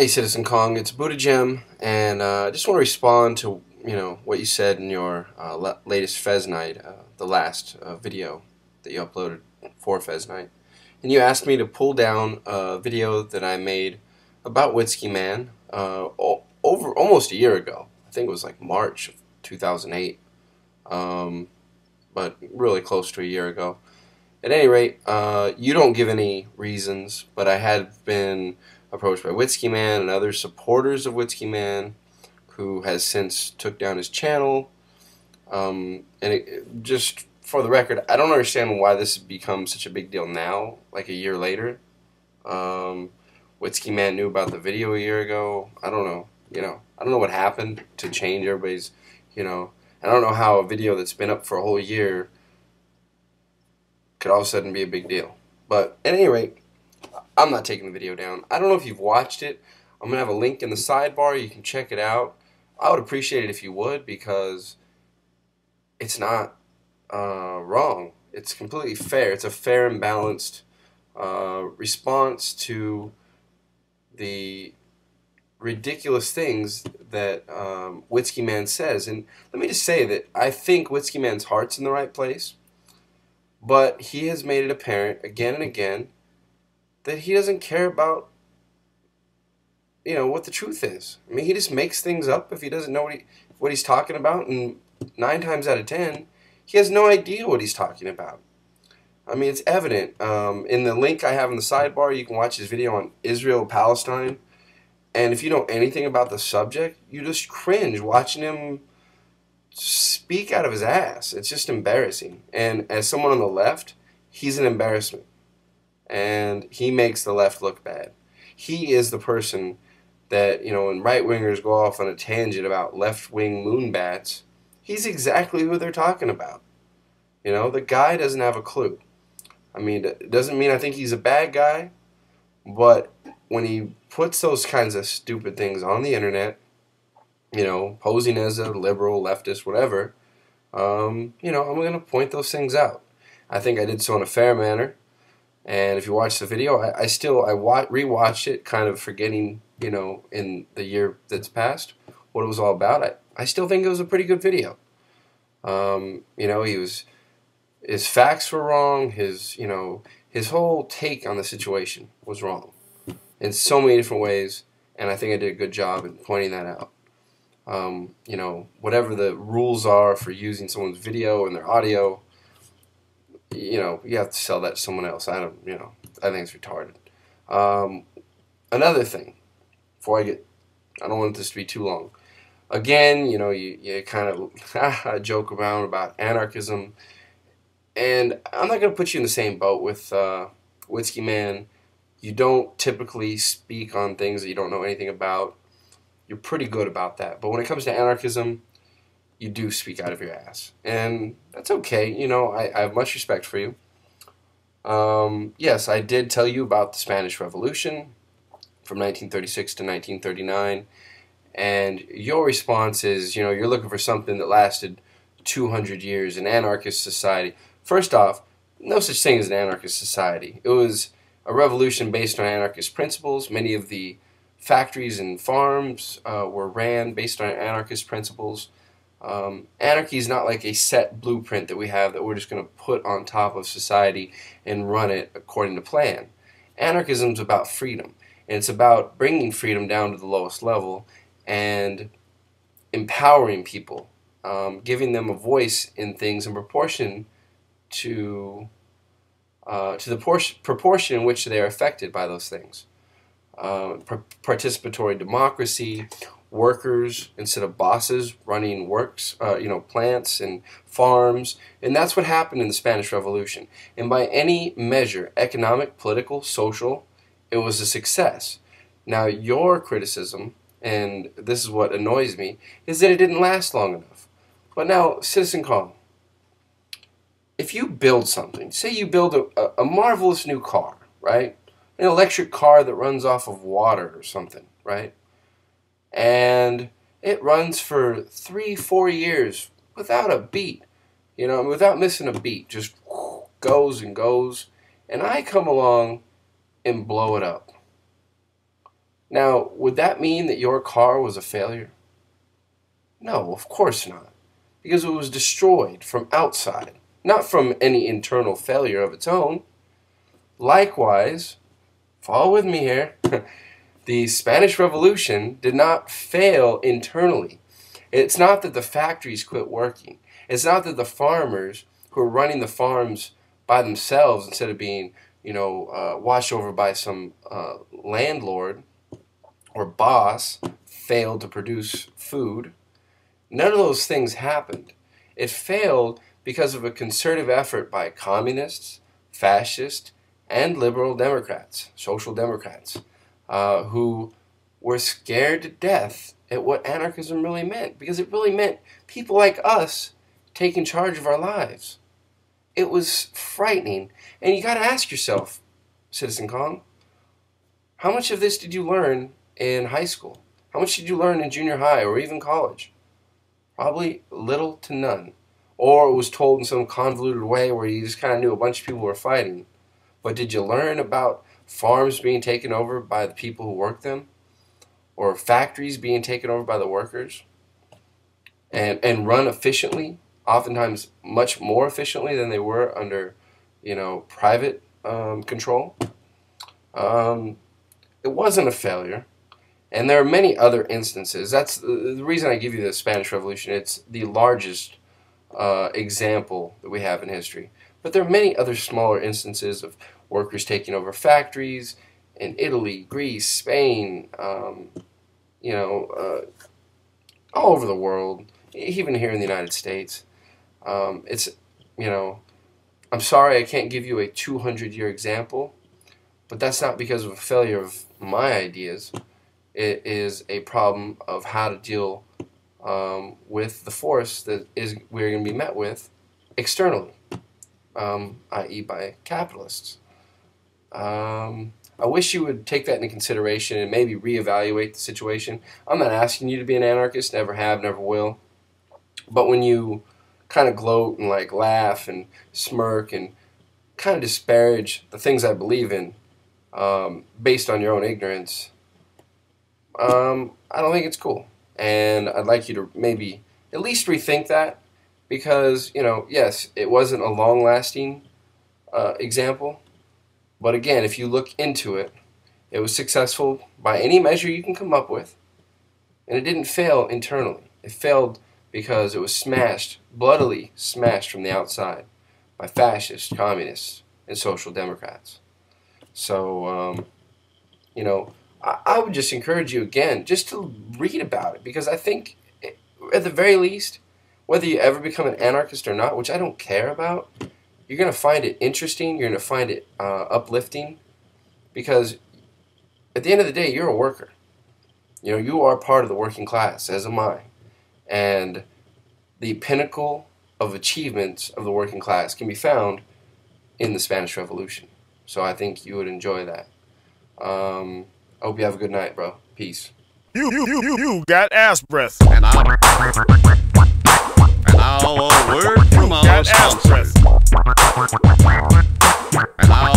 Hey, Citizen Kong, it's Buddha Gem, and I just want to respond to what you said in your latest Fez Night, the last video that you uploaded for Fez Night, and you asked me to pull down a video that I made about Whiskey Man over almost a year ago. I think it was like March of 2008, but really close to a year ago. At any rate, you don't give any reasons, but I had been approached by Whiskey Man and other supporters of Whiskey Man, who has since took down his channel. Just for the record, I don't understand why this has become such a big deal now, like a year later. Whiskey Man knew about the video a year ago. I don't know. I don't know what happened to change everybody's. I don't know how a video that's been up for a whole year could all of a sudden be a big deal. But at any rate, I'm not taking the video down. I don't know if you've watched it. I'm going to have a link in the sidebar. You can check it out. I would appreciate it if you would, because it's not wrong. It's completely fair. It's a fair and balanced response to the ridiculous things that Whiskey Man says. And let me just say that I think Whiskey Man's heart's in the right place, but he has made it apparent again and again that he doesn't care about, what the truth is. I mean, he just makes things up if he doesn't know what he's talking about, and 9 times out of 10, he has no idea what he's talking about. I mean, it's evident. In the link I have in the sidebar, you can watch his video on Israel-Palestine, and if you know anything about the subject, you just cringe watching him speak out of his ass. It's just embarrassing. And as someone on the left, he's an embarrassment. And he makes the left look bad. He is the person that, when right-wingers go off on a tangent about left-wing moonbats, he's exactly who they're talking about. The guy doesn't have a clue. I mean, it doesn't mean I think he's a bad guy, but when he puts those kinds of stupid things on the internet, posing as a liberal, leftist, whatever, I'm going to point those things out. I think I did so in a fair manner. And if you watch the video, I rewatched it, kind of forgetting, in the year that's passed, what it was all about. I still think it was a pretty good video. His facts were wrong. His whole take on the situation was wrong in so many different ways. And I think I did a good job in pointing that out. Whatever the rules are for using someone's video and their audio, you have to sell that to someone else. I think it's retarded. Another thing, I don't want this to be too long. Again, you kind of joke around about anarchism, and I'm not going to put you in the same boat with Whiskey Man. You don't typically speak on things that you don't know anything about. You're pretty good about that. But when it comes to anarchism, you do speak out of your ass. And that's okay. I have much respect for you. Yes, I did tell you about the Spanish Revolution from 1936 to 1939. And your response is, you're looking for something that lasted 200 years, an anarchist society. First off, no such thing as an anarchist society. It was a revolution based on anarchist principles. Many of the factories and farms were ran based on anarchist principles. Anarchy is not like a set blueprint that we have that we're just going to put on top of society and run it according to plan. Anarchism is about freedom, and it's about bringing freedom down to the lowest level and empowering people, giving them a voice in things in proportion to the proportion in which they are affected by those things. Participatory democracy, workers instead of bosses running plants and farms, and that's what happened in the Spanish Revolution. And by any measure, economic, political, social, it was a success. Now, your criticism, and this is what annoys me, is that it didn't last long enough. But now, Citizen Kong, if you build something, say you build a marvelous new car, right? An electric car that runs off of water or something, right? And it runs for 3-4 years without a beat, without missing a beat, just goes and goes, and I come along and blow it up. Now, would that mean that your car was a failure? No, of course not, because it was destroyed from outside, not from any internal failure of its own. Likewise, follow with me here, the Spanish Revolution did not fail internally. It's not that the factories quit working. It's not that the farmers who are running the farms by themselves instead of being, watched over by some landlord or boss failed to produce food. None of those things happened. It failed because of a concerted effort by communists, fascists, and liberal Democrats, social democrats, who were scared to death at what anarchism really meant, because it really meant people like us taking charge of our lives. It was frightening. And you got to ask yourself, Citizen Kong, how much of this did you learn in high school? How much did you learn in junior high or even college? Probably little to none. Or it was told in some convoluted way where you just kind of knew a bunch of people were fighting. But did you learn about farms being taken over by the people who work them? Or factories being taken over by the workers? And run efficiently, oftentimes much more efficiently than they were under, private control? It wasn't a failure. And there are many other instances. That's the reason I give you the Spanish Revolution. It's the largest example that we have in history. But there are many other smaller instances of workers taking over factories in Italy, Greece, Spain, all over the world, even here in the United States. I'm sorry I can't give you a 200-year example, but that's not because of a failure of my ideas. It is a problem of how to deal with the force that we're going to be met with externally, i.e. by capitalists. I wish you would take that into consideration and maybe reevaluate the situation. I'm not asking you to be an anarchist, never have, never will. But when you kind of gloat and laugh and smirk and kind of disparage the things I believe in based on your own ignorance, I don't think it's cool. And I'd like you to maybe at least rethink that, because, yes, it wasn't a long-lasting example. But again, if you look into it, it was successful by any measure you can come up with. And it didn't fail internally. It failed because it was smashed, bloodily smashed from the outside by fascists, communists, and social democrats. So, I would just encourage you again just to read about it, because I think, at the very least, whether you ever become an anarchist or not, which I don't care about, you're going to find it interesting, you're going to find it uplifting, because at the end of the day, you're a worker. You are part of the working class, as am I. And the pinnacle of achievements of the working class can be found in the Spanish Revolution. So I think you would enjoy that. I hope you have a good night, bro. Peace. You got ass breath. And now a word from our sponsor. And now